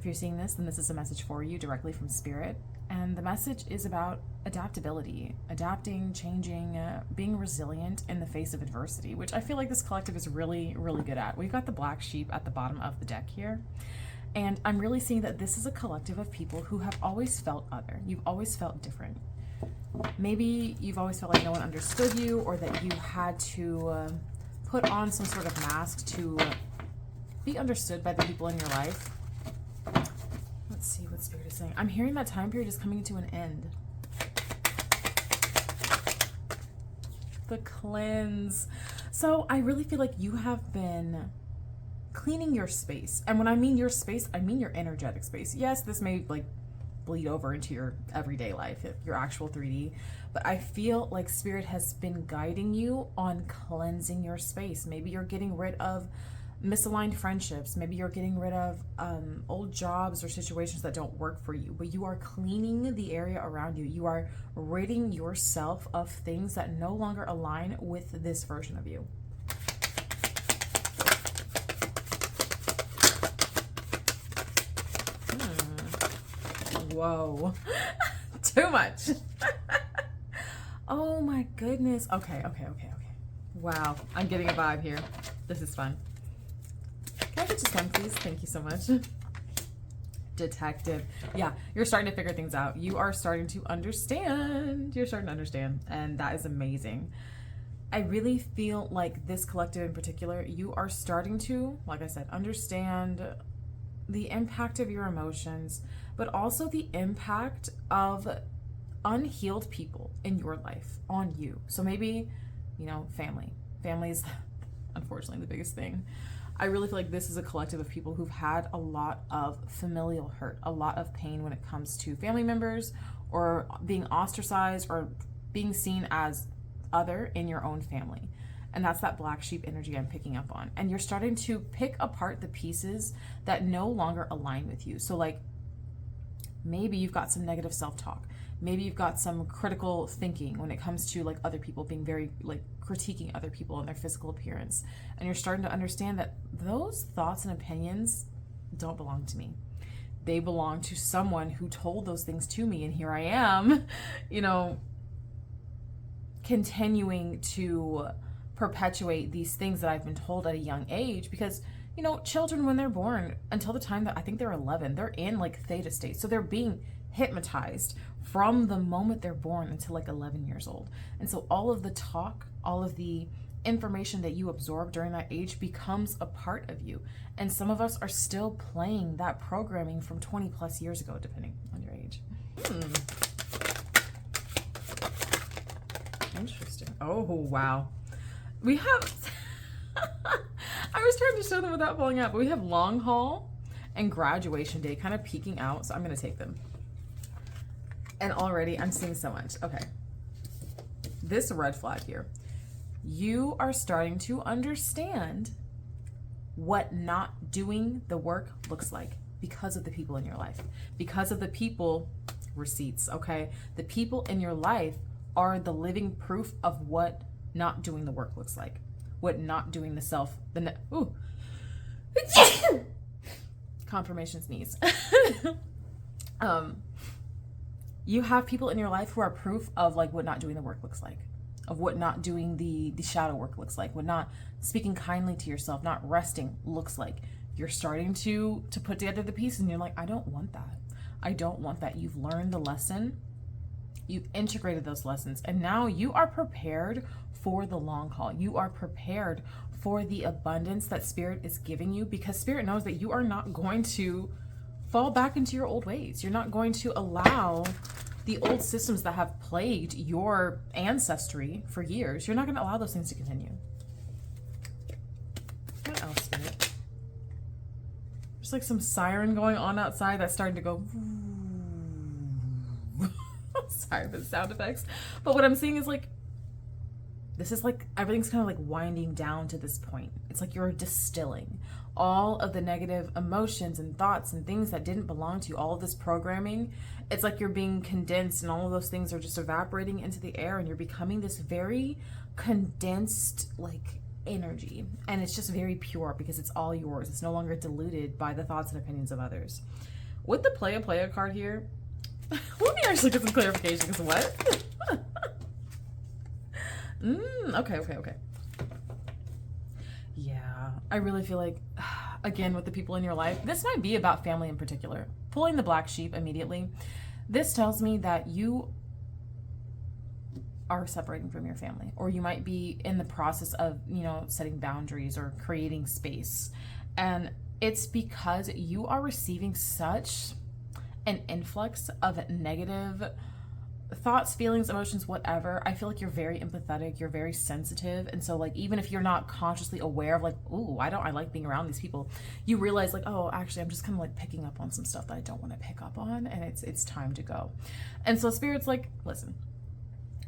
If you're seeing this, then this is a message for you directly from Spirit. And the message is about adaptability, adapting, changing, being resilient in the face of adversity, which I feel like this collective is really, really good at. We've got the black sheep at the bottom of the deck here. And I'm really seeing that this is a collective of people who have always felt other. You've always felt different. Maybe you've always felt like no one understood you, or that you had to put on some sort of mask to be understood by the people in your life. Let's see what Spirit is saying. I'm hearing that time period is coming to an end. The cleanse. So I really feel like you have been cleaning your space. And when I mean your space, I mean your energetic space. Yes, this may like bleed over into your everyday life, your actual 3D. But I feel like Spirit has been guiding you on cleansing your space. Maybe you're getting rid of misaligned friendships. Maybe you're getting rid of old jobs or situations that don't work for you. But you are cleaning the area around you. You are ridding yourself of things that no longer align with this version of you. Whoa. Too much. Oh my goodness. Okay. Wow. I'm getting a vibe here. This is fun. Can I get just one, please? Thank you so much. Detective. Yeah, you're starting to figure things out. You are starting to understand. You're starting to understand. And that is amazing. I really feel like this collective in particular, you are starting to, like I said, understand the impact of your emotions, but also the impact of unhealed people in your life on you. So maybe, family. Family is unfortunately the biggest thing. I really feel like this is a collective of people who've had a lot of familial hurt, a lot of pain when it comes to family members or being ostracized or being seen as other in your own family. And that's that black sheep energy I'm picking up on. And you're starting to pick apart the pieces that no longer align with you. So like, maybe you've got some negative self-talk. Maybe you've got some critical thinking when it comes to like other people, being very like critiquing other people and their physical appearance. And you're starting to understand that those thoughts and opinions don't belong to me. They belong to someone who told those things to me. And here I am, continuing to perpetuate these things that I've been told at a young age, because children, when they're born, until the time that I think they're 11, they're in like theta state. So they're being hypnotized from the moment they're born until like 11 years old. And so all of the talk, all of the information that you absorb during that age becomes a part of you. And some of us are still playing that programming from 20 plus years ago, depending on your age. Interesting. Oh, wow. We have, I was trying to show them without falling out, but we have long haul and graduation day kind of peeking out. So I'm going to take them. And already I'm seeing so much. Okay. This red flag here. You are starting to understand what not doing the work looks like because of the people in your life. Because of the people, receipts, okay? The people in your life are the living proof of what not doing the work looks like. What not doing confirmation sneeze. You have people in your life who are proof of like what not doing the work looks like, of what not doing the shadow work looks like, what not speaking kindly to yourself, not resting looks like. You're starting to put together the pieces and you're like, I don't want that. I don't want that. You've learned the lesson. You've integrated those lessons, and now you are prepared for the long haul. You are prepared for the abundance that Spirit is giving you, because Spirit knows that you are not going to fall back into your old ways. You're not going to allow the old systems that have plagued your ancestry for years. You're not going to allow those things to continue. What else, Spirit? There's like some siren going on outside that's starting to go. Sorry for the sound effects. But what I'm seeing is like, this is like, everything's kind of like winding down to this point. It's like you're distilling all of the negative emotions and thoughts and things that didn't belong to you, all of this programming. It's like you're being condensed and all of those things are just evaporating into the air, and you're becoming this very condensed, like energy, and it's just very pure because it's all yours. It's no longer diluted by the thoughts and opinions of others. With the playa card here, let me actually get some clarification because what? Okay. Yeah, I really feel like, again, with the people in your life, this might be about family in particular. Pulling the black sheep immediately, this tells me that you are separating from your family, or you might be in the process of, setting boundaries or creating space. And it's because you are receiving such an influx of negative thoughts, feelings, emotions, whatever. I feel like you're very empathetic, you're very sensitive. And so like, even if you're not consciously aware of like, ooh, I like being around these people, you realize like, oh, actually I'm just kind of like picking up on some stuff that I don't want to pick up on, and it's time to go. And so Spirit's like, listen,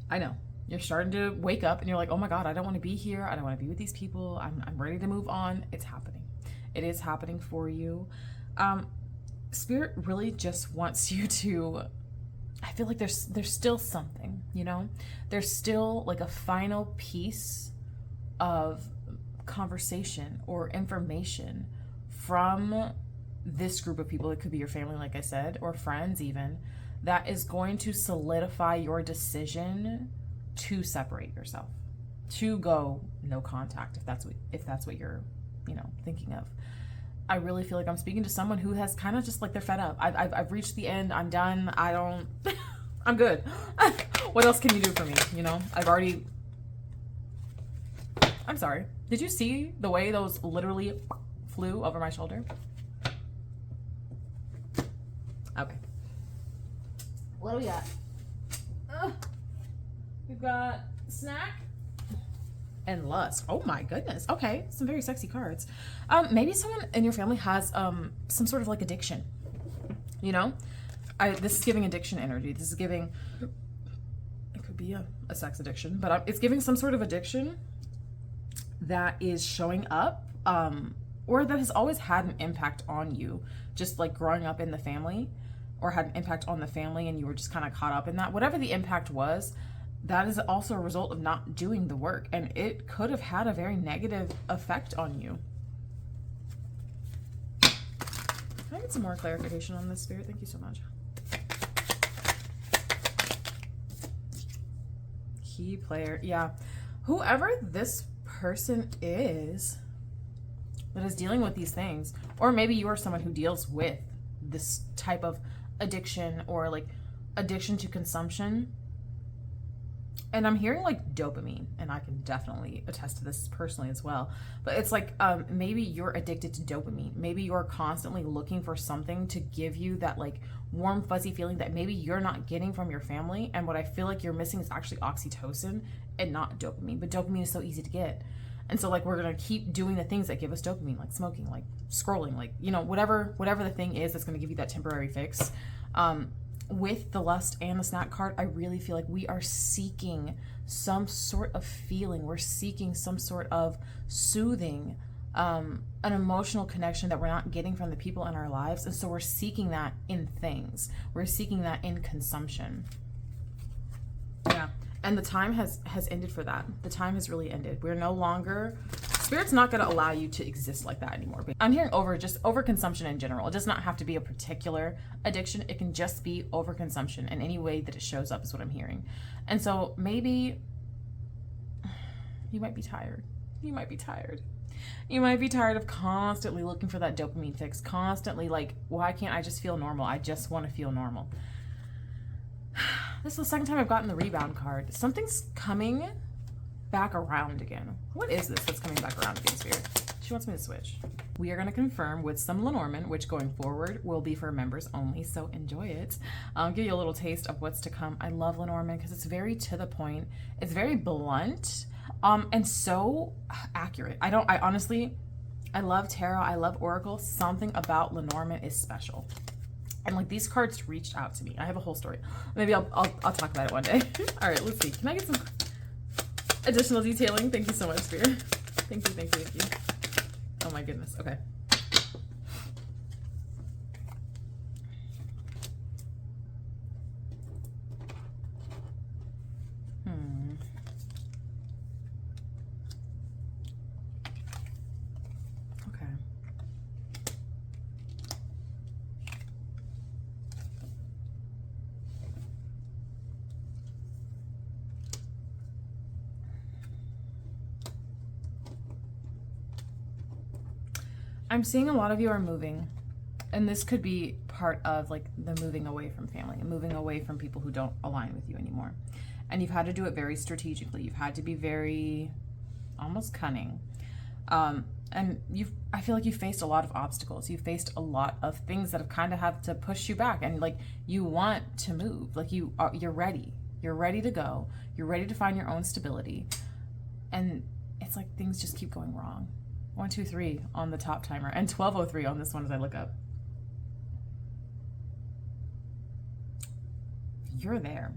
I know you're starting to wake up and you're like, oh my God, I don't want to be here. I don't want to be with these people. I'm ready to move on. It's happening. It is happening for you. Spirit really just wants you to, I feel like there's still something, there's still like a final piece of conversation or information from this group of people. It could be your family, like I said, or friends even, that is going to solidify your decision to separate yourself, to go no contact, if that's what you're, thinking of. I really feel like I'm speaking to someone who has kind of just like, they're fed up. I've reached the end. I'm done. I'm good. What else can you do for me? I'm sorry. Did you see the way those literally flew over my shoulder? Okay. What do we got? We've got snack and lust. Oh my goodness. Okay, some very sexy cards. Maybe someone in your family has some sort of like addiction. This is giving addiction energy. This is giving, it could be a sex addiction, but it's giving some sort of addiction that is showing up, or that has always had an impact on you, just like growing up in the family, or had an impact on the family and you were just kind of caught up in that. Whatever the impact was, that is also a result of not doing the work, and it could have had a very negative effect on you. Can I get some more clarification on this, Spirit? Thank you so much. Key player. Yeah. Whoever this person is that is dealing with these things, or maybe you are someone who deals with this type of addiction, or like addiction to consumption. And I'm hearing like dopamine, and I can definitely attest to this personally as well. But it's like, maybe you're addicted to dopamine. Maybe you're constantly looking for something to give you that like warm, fuzzy feeling that maybe you're not getting from your family. And what I feel like you're missing is actually oxytocin and not dopamine. But dopamine is so easy to get. And so like, we're going to keep doing the things that give us dopamine, like smoking, like scrolling, like, whatever the thing is that's going to give you that temporary fix. With the lust and the snack card, I really feel like we are seeking some sort of feeling. We're seeking some sort of soothing, an emotional connection that we're not getting from the people in our lives. And so we're seeking that in things. We're seeking that in consumption. Yeah. And the time has ended for that. The time has really ended. We're no longer, Spirit's not going to allow you to exist like that anymore. I'm hearing overconsumption in general. It does not have to be a particular addiction. It can just be overconsumption, in any way that it shows up is what I'm hearing. And so maybe you might be tired. You might be tired. You might be tired of constantly looking for that dopamine fix, constantly like, why can't I just feel normal? I just want to feel normal. This is the second time I've gotten the rebound card. Something's coming back around again. What is this that's coming back around again, Spirit? She wants me to switch. We are going to confirm with some Lenormand, which going forward will be for members only, so enjoy it. I'll give you a little taste of what's to come. I love Lenormand because it's very to the point. It's very blunt, and so accurate. I love tarot. I love Oracle. Something about Lenormand is special. And like, these cards reached out to me. I have a whole story. Maybe I'll talk about it one day. All right, let's see. Can I get some additional detailing? Thank you so much, Spirit. Thank you. Oh my goodness. Okay. I'm seeing a lot of you are moving. And this could be part of like the moving away from family and moving away from people who don't align with you anymore. And you've had to do it very strategically. You've had to be very almost cunning. And I feel like you faced a lot of obstacles. You faced a lot of things that have kind of had to push you back. And like you want to move, like you're ready. You're ready to go. You're ready to find your own stability. And it's like things just keep going wrong. 1, 2, 3 on the top timer and 1203 on this one as I look up. You're there.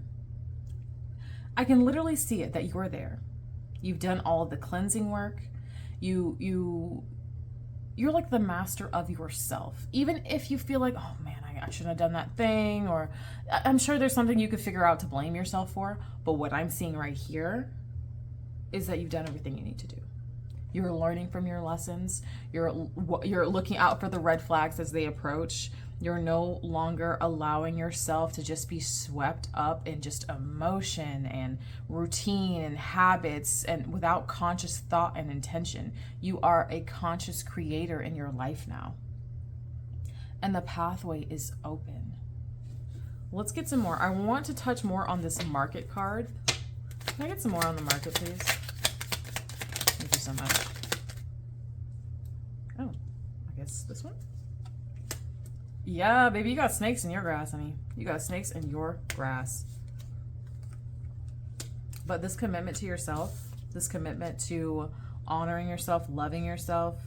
I can literally see it that you're there. You've done all of the cleansing work. You're like the master of yourself. Even if you feel like, oh man, I shouldn't have done that thing, or I'm sure there's something you could figure out to blame yourself for. But what I'm seeing right here is that you've done everything you need to do. You're learning from your lessons. You're looking out for the red flags as they approach. You're no longer allowing yourself to just be swept up in just emotion and routine and habits and without conscious thought and intention. You are a conscious creator in your life now. And the pathway is open. Let's get some more. I want to touch more on this market card. Can I get some more on the market, please? Thank you so much. Oh, I guess this one? Yeah, baby, you got snakes in your grass, honey. You got snakes in your grass. But this commitment to yourself, this commitment to honoring yourself, loving yourself,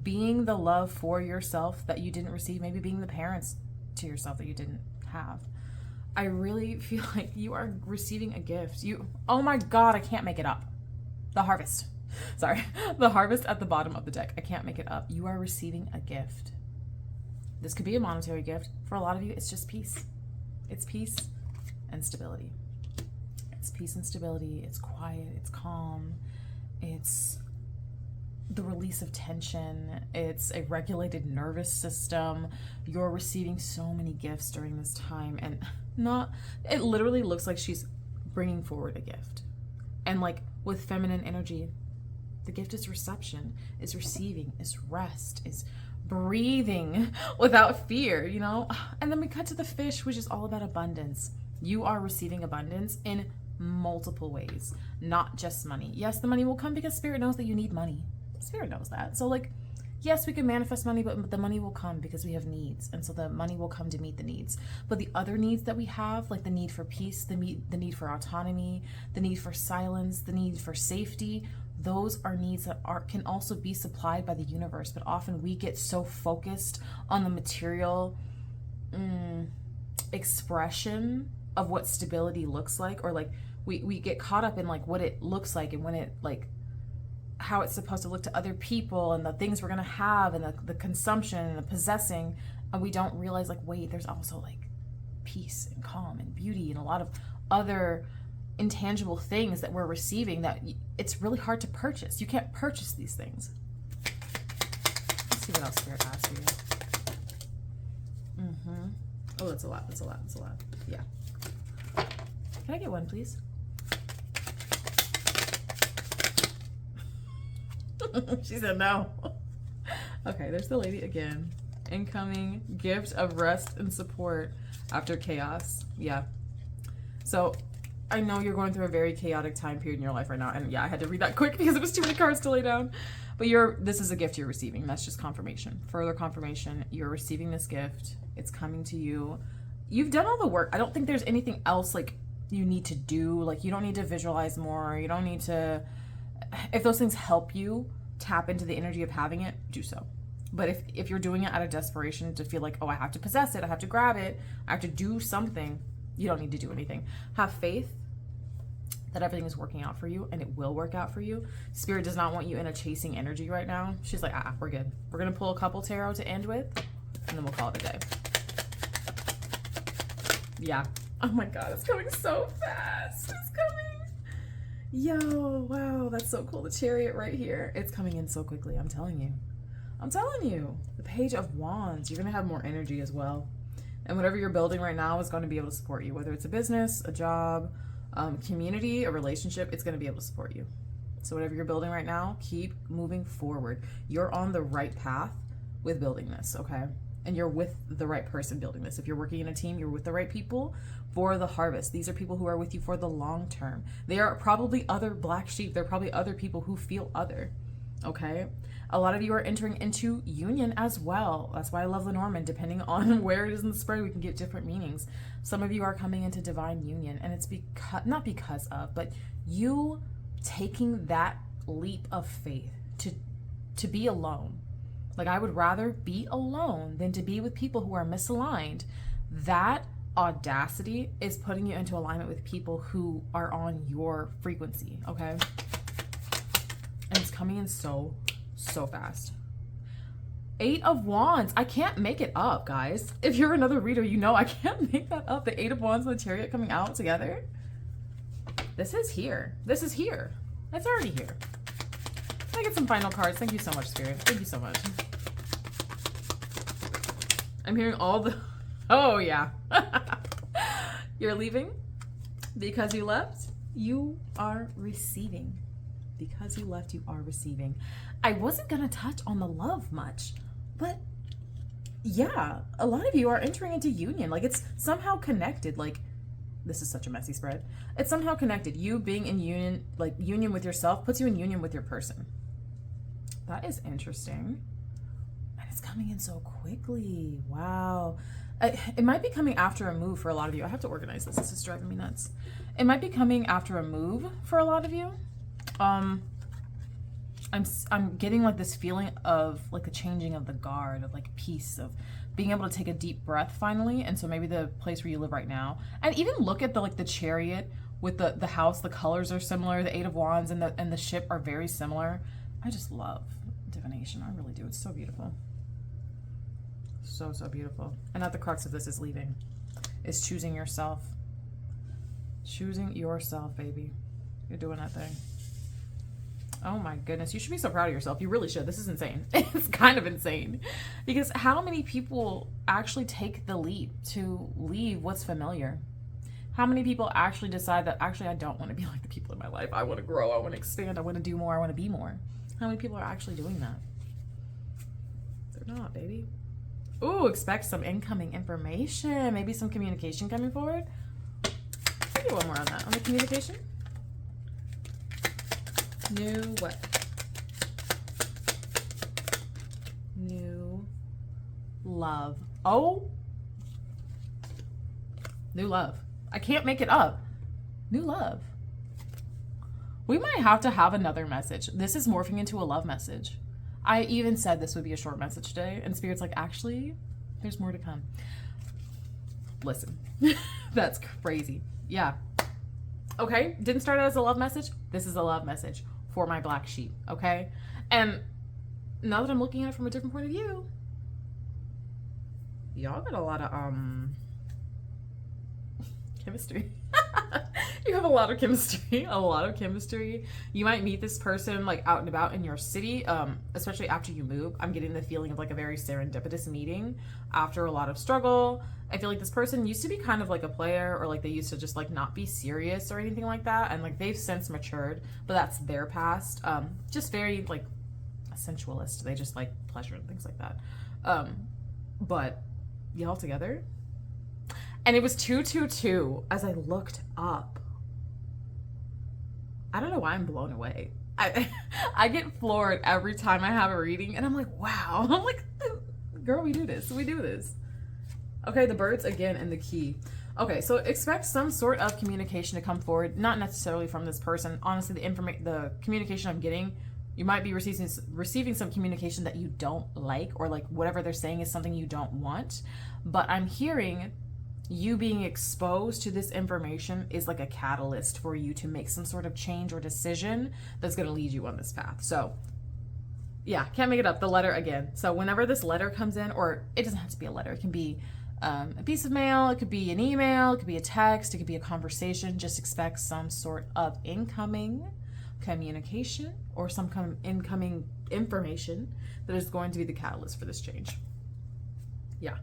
being the love for yourself that you didn't receive, maybe being the parents to yourself that you didn't have. I really feel like you are receiving a gift. Oh my God, I can't make it up. The harvest. Sorry. The harvest at the bottom of the deck. I can't make it up. You are receiving a gift. This could be a monetary gift. For a lot of you, it's just peace. It's peace and stability. It's peace and stability. It's quiet. It's calm. It's the release of tension. It's a regulated nervous system. You're receiving so many gifts during this time. And it literally looks like she's bringing forward a gift. And like with feminine energy, the gift is reception, is receiving, is rest, is breathing without fear, you know? And then we cut to the fish, which is all about abundance. You are receiving abundance in multiple ways, not just money. Yes, the money will come because Spirit knows that you need money. Spirit knows that. So like, yes, we can manifest money, but the money will come because we have needs. And so the money will come to meet the needs. But the other needs that we have, like the need for peace, the need for autonomy, the need for silence, the need for safety, those are needs that can also be supplied by the universe. But often we get so focused on the material expression of what stability looks like, or like we get caught up in like what it looks like and when it like how it's supposed to look to other people and the things we're gonna have and the consumption and the possessing, and we don't realize like, wait, there's also like peace and calm and beauty and a lot of other intangible things that we're receiving that it's really hard to purchase. You can't purchase these things. Let's see what else Spirit has for you. Oh, that's a lot. Yeah. Can I get one, please? She said no. Okay, there's the lady again. Incoming gift of rest and support after chaos. Yeah. So I know you're going through a very chaotic time period in your life right now. And yeah, I had to read that quick because it was too many cards to lay down. But this is a gift you're receiving. That's just confirmation. Further confirmation. You're receiving this gift. It's coming to you. You've done all the work. I don't think there's anything else like you need to do. Like you don't need to visualize more. You don't need to, if those things help you tap into the energy of having it, do so. But if you're doing it out of desperation to feel like, oh, I have to possess it, I have to grab it, I have to do something, you don't need to do anything. Have faith that everything is working out for you, and it will work out for you. Spirit does not want you in a chasing energy right now. She's like, we're good. We're going to pull a couple tarot to end with, and then we'll call it a day. Yeah. Oh my God, it's coming so fast. It's coming. Yo, wow, that's so cool. The Chariot right here. It's coming in so quickly. I'm telling you. The Page of Wands. You're going to have more energy as well. And whatever you're building right now is going to be able to support you. Whether it's a business, a job, community, a relationship, it's going to be able to support you. So whatever you're building right now, keep moving forward. You're on the right path with building this, okay? And you're with the right person building this. If you're working in a team, you're with the right people for the harvest. These are people who are with you for the long term. They are probably other black sheep. They're probably other people who feel other, okay? A lot of you are entering into union as well. That's why I love Lenormand. Depending on where it is in the spread, we can get different meanings. Some of you are coming into divine union, and it's because, not because of, but you taking that leap of faith to be alone. Like, I would rather be alone than to be with people who are misaligned. That audacity is putting you into alignment with people who are on your frequency, okay? And it's coming in so fast. 8 of Wands. I can't make it up, guys. If you're another reader, you know I can't make that up. The 8 of Wands and the Chariot coming out together. This is here. This is here. It's already here. Can I get some final cards? Thank you so much, Spirit. Thank you so much. I'm hearing all the... Oh, yeah. You're leaving because you left. You are receiving. Because you left, you are receiving. I wasn't going to touch on the love much, but yeah, a lot of you are entering into union. Like, it's somehow connected. Like, this is such a messy spread. It's somehow connected. You being in union, like union with yourself, puts you in union with your person. That is interesting. And it's coming in so quickly. Wow. It might be coming after a move for a lot of you. I have to organize this. This is driving me nuts. It might be coming after a move for a lot of you. I'm getting like this feeling of like a changing of the guard, of like peace, of being able to take a deep breath finally. And so maybe the place where you live right now, and even look at the Chariot with the house, the colors are similar. The 8 of Wands and the ship are very similar. I just love divination. I really do. It's so beautiful. So beautiful. And at the crux of this is leaving. It's choosing yourself. Choosing yourself, baby. You're doing that thing. Oh my goodness. You should be so proud of yourself. You really should. This is insane. It's kind of insane. Because how many people actually take the leap to leave what's familiar? How many people actually decide that actually I don't want to be like the people in my life. I want to grow. I want to expand. I want to do more. I want to be more. How many people are actually doing that? They're not, baby. Ooh, expect some incoming information. Maybe some communication coming forward. Let's get one more on that. On the communication. New what? New love. Oh. New love. I can't make it up. New love. We might have to have another message. This is morphing into a love message. I even said this would be a short message today, and Spirit's like, actually, there's more to come. Listen, that's crazy. Yeah. Okay, didn't start out as a love message. This is a love message for my black sheep, okay? And now that I'm looking at it from a different point of view, y'all got a lot of chemistry. You have a lot of chemistry. A lot of chemistry. You might meet this person like out and about in your city, especially after you move. I'm getting the feeling of like a very serendipitous meeting after a lot of struggle. I feel like this person used to be kind of like a player, or like they used to just like not be serious or anything like that, and like they've since matured, but that's their past. Just very like a sensualist. They just like pleasure and things like that. But y'all together. And it was 222 as I looked up. I don't know why I'm blown away. I get floored every time I have a reading, and I'm like, wow. I'm like, girl, we do this. We do this. Okay, the birds again and the key. Okay, so expect some sort of communication to come forward, not necessarily from this person. Honestly, the communication I'm getting, you might be receiving some communication that you don't like, or like whatever they're saying is something you don't want. But I'm hearing you being exposed to this information is like a catalyst for you to make some sort of change or decision that's going to lead you on this path. So yeah, can't make it up. The letter again. So whenever this letter comes in, or it doesn't have to be a letter, it can be a piece of mail, it could be an email, it could be a text, it could be a conversation. Just expect some sort of incoming communication or some kind of incoming information that is going to be the catalyst for this change. Yeah.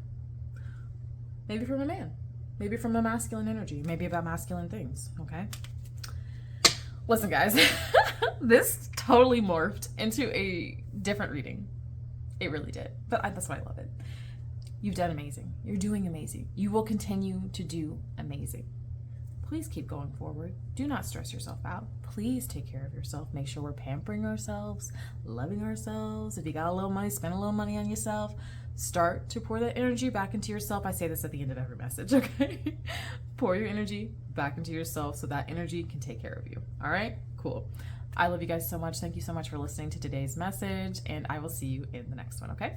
Maybe from a man, maybe from a masculine energy, maybe about masculine things, okay? Listen, guys, this totally morphed into a different reading. It really did. But that's why I love it. You've done amazing. You're doing amazing. You will continue to do amazing. Please keep going forward. Do not stress yourself out. Please take care of yourself. Make sure we're pampering ourselves, loving ourselves. If you got a little money, spend a little money on yourself. Start to pour that energy back into yourself. I say this at the end of every message, okay? Pour your energy back into yourself so that energy can take care of you. All right? Cool. I love you guys so much. Thank you so much for listening to today's message, and I will see you in the next one, okay?